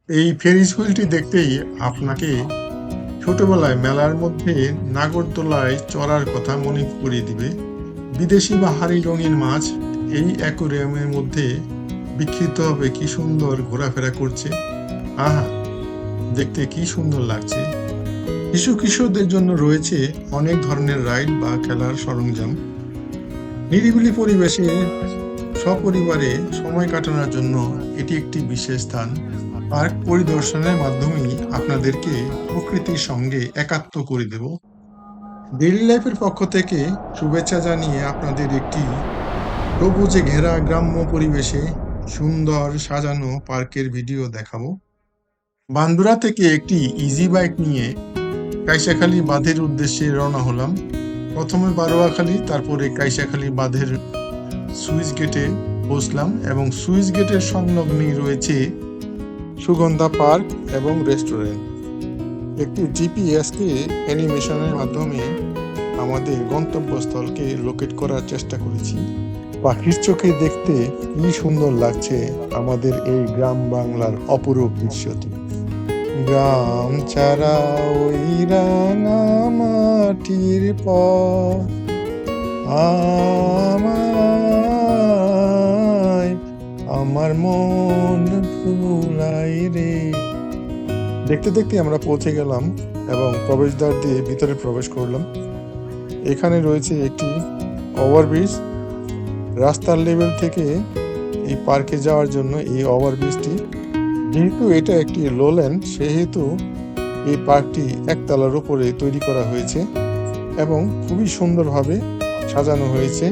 এই ফেরিস হুইলটি দেখতেই আপনাকে ছোটবেলায় মেলার মধ্যে নাগরদোলায় চড়ার কথা মনে করিয়ে দিবে। বিদেশি বাহারি রঙিন মাছ এই অ্যাকোরিয়ামের মধ্যে বিক্ষিপ্তভাবে কি সুন্দর ঘোরাফেরা করছে। আহা, দেখতে কি সুন্দর লাগছে। শিশু কিশোরদের জন্য রয়েছে অনেক ধরনের রাইড বা খেলার সরঞ্জাম। নিরিবিলি পরিবেশে সপরিবারে সময় কাটানোর জন্য এটি একটি বিশেষ স্থান। পার্ক পরিদর্শনের মাধ্যমেই আপনাদেরকে প্রকৃতির সঙ্গে একাত্ম করে দেব। ডেইলি লাইফের পক্ষ থেকে শুভেচ্ছা জানিয়ে আপনাদের একটি সবুজে ঘেরা গ্রাম্য পরিবেশে সুন্দর সাজানো পার্কের ভিডিও দেখাবো। বান্দুরা থেকে একটি ইজি বাইক নিয়ে কাইসাখালী বাঁধের উদ্দেশ্যে রওনা হলাম। প্রথমে বারোয়াখালী, তারপরে কাইসাখালী বাঁধের সুইচ গেটে পৌঁছলাম এবং সুইচ গেটের সংলগ্নেই রয়েছে সুগন্ধা পার্ক এবং রেস্টুরেন্ট। একটি জিপিএসকে অ্যানিমেশনের মাধ্যমে আমাদের গন্তব্যস্থলকে লোকেট করার চেষ্টা করেছি। পাখির চোখে দেখতে কি সুন্দর লাগছে আমাদের এই গ্রাম বাংলার অপরূপ দৃশ্যটি। গ্রাম ছাড়া ওই রাঙা মাটির পথ আমায় আমার মন ভুলাই রে। দেখতে দেখতে আমরা পৌঁছে গেলাম এবং প্রবেশদ্বার দিয়ে ভিতরে প্রবেশ করলাম। এখানে রয়েছে একটি ওভারব্রিজ। রাস্তার লেভেল থেকে এই পার্কে যাওয়ার জন্য এই ওভারব্রিজটি, যেহেতু এটা একটি লোল্যান্ড, সেহেতু এই পার্কটি একতলার উপরে তৈরি করা হয়েছে এবং খুবই সুন্দরভাবে সাজানো হয়েছে।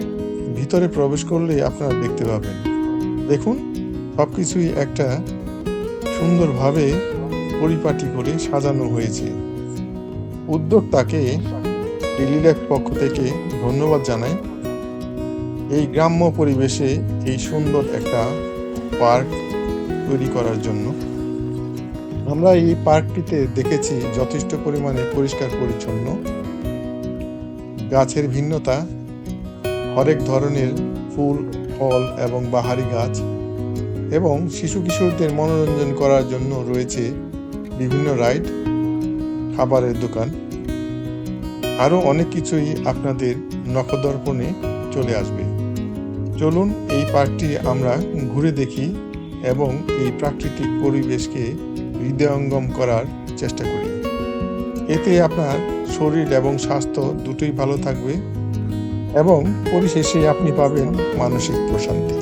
ভিতরে প্রবেশ করলে আপনারা দেখতে পাবেন। দেখুন, সবকিছুই একটা সুন্দরভাবে পরিপাটি করে সাজানো হয়েছে। উদ্যোক্তাকে ডেইলি লাইফ পক্ষ থেকে ধন্যবাদ জানাই। এই গ্রাম্য পরিবেশে এই সুন্দর একটা পার্ক তৈরি করার জন্য। আমরা এই পার্কটিতে দেখেছি যথেষ্ট পরিমাণে পরিষ্কার পরিচ্ছন্ন, গাছের ভিন্নতা, হরেক ধরনের ফুল, ফল এবং বাহারি গাছ, এবং শিশু কিশোরদের মনোরঞ্জন করার জন্য রয়েছে বিভিন্ন রাইড, খাবারের দোকান, আরও অনেক কিছুই আপনাদের নখদর্পণে চলে আসবে। চলুন এই পার্কটি আমরা ঘুরে দেখি এবং এই প্রাকৃতিক পরিবেশকে হৃদয়ঙ্গম করার চেষ্টা করি। এতে আপনার শরীর এবং স্বাস্থ্য দুটোই ভালো থাকবে এবং পরিশেষে আপনি পাবেন মানসিক প্রশান্তি।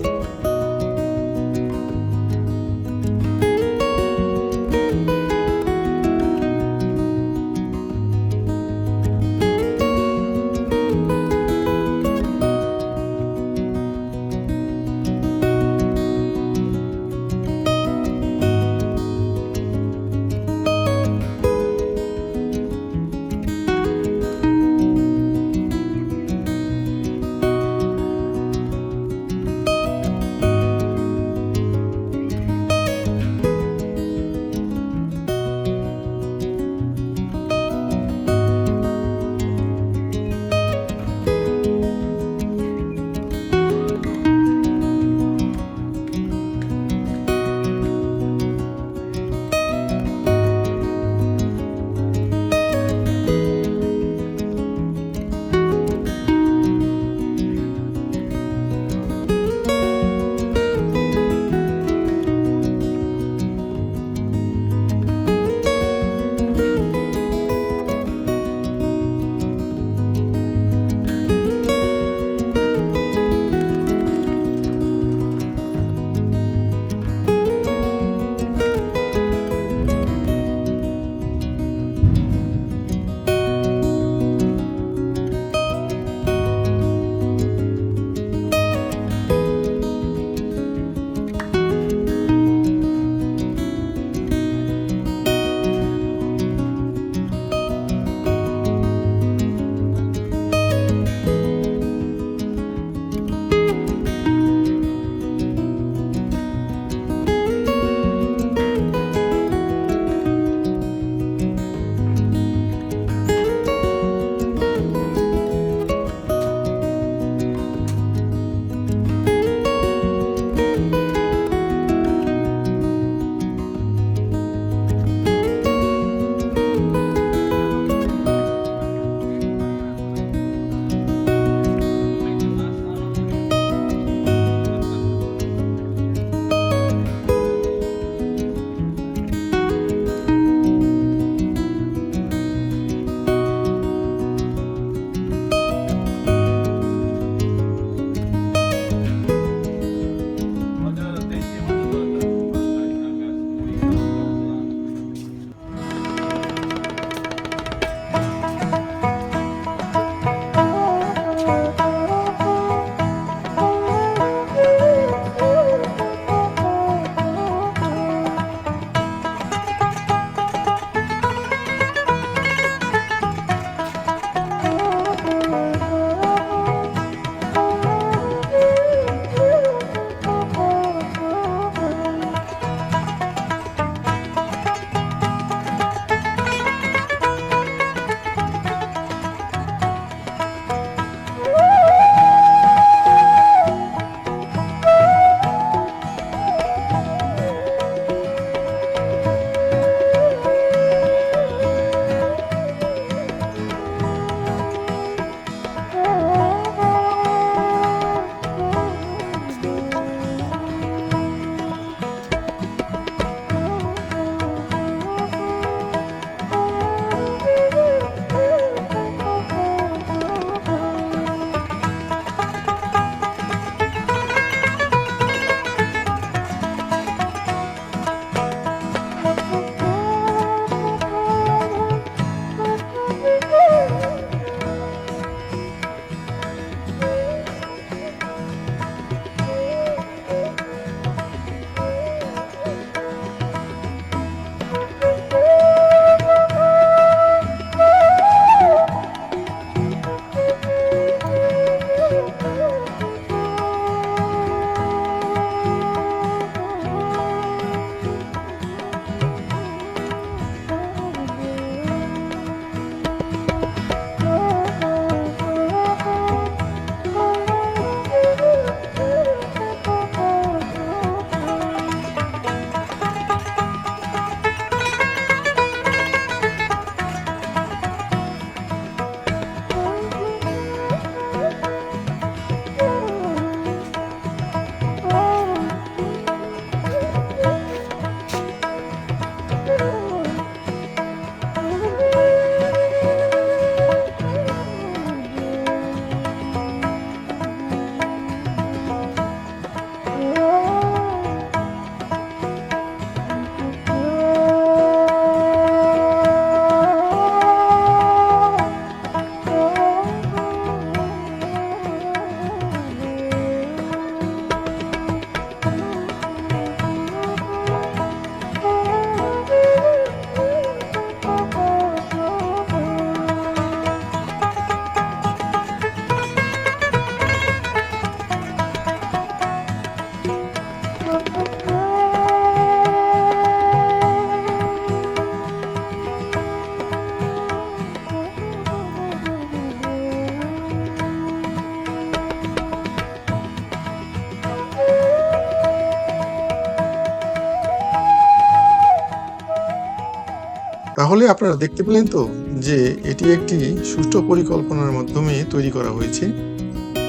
তাহলে আপনারা দেখতে পেলেন তো যে এটি একটি সুষ্ঠু পরিকল্পনার মাধ্যমে তৈরি করা হয়েছে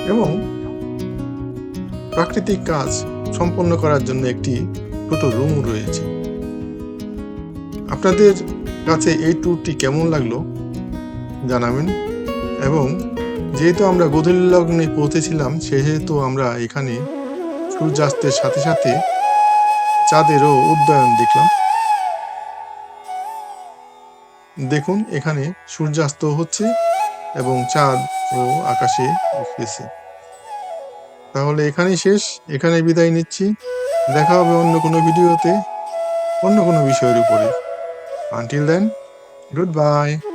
এবং প্রাকৃতিক কাজ সম্পন্ন করার জন্য একটি ছোট রুম রয়েছে। আপনাদের কাছে এই ট্যুরটি কেমন লাগলো জানাবেন। এবং যেহেতু আমরা গোধূলি লগ্নে পৌঁছেছিলাম, সেহেতু আমরা এখানে সূর্যাস্তের সাথে সাথে চাঁদেরও উদয় দেখলাম। দেখুন এখানে সূর্যাস্ত হচ্ছে এবং চাঁদ ও আকাশে উঠতেছে। তাহলে এখানেই শেষ, এখানে বিদায় নিচ্ছি। দেখা হবে অন্য কোনো ভিডিওতে, অন্য কোনো বিষয়ের উপরে। Until then, good by.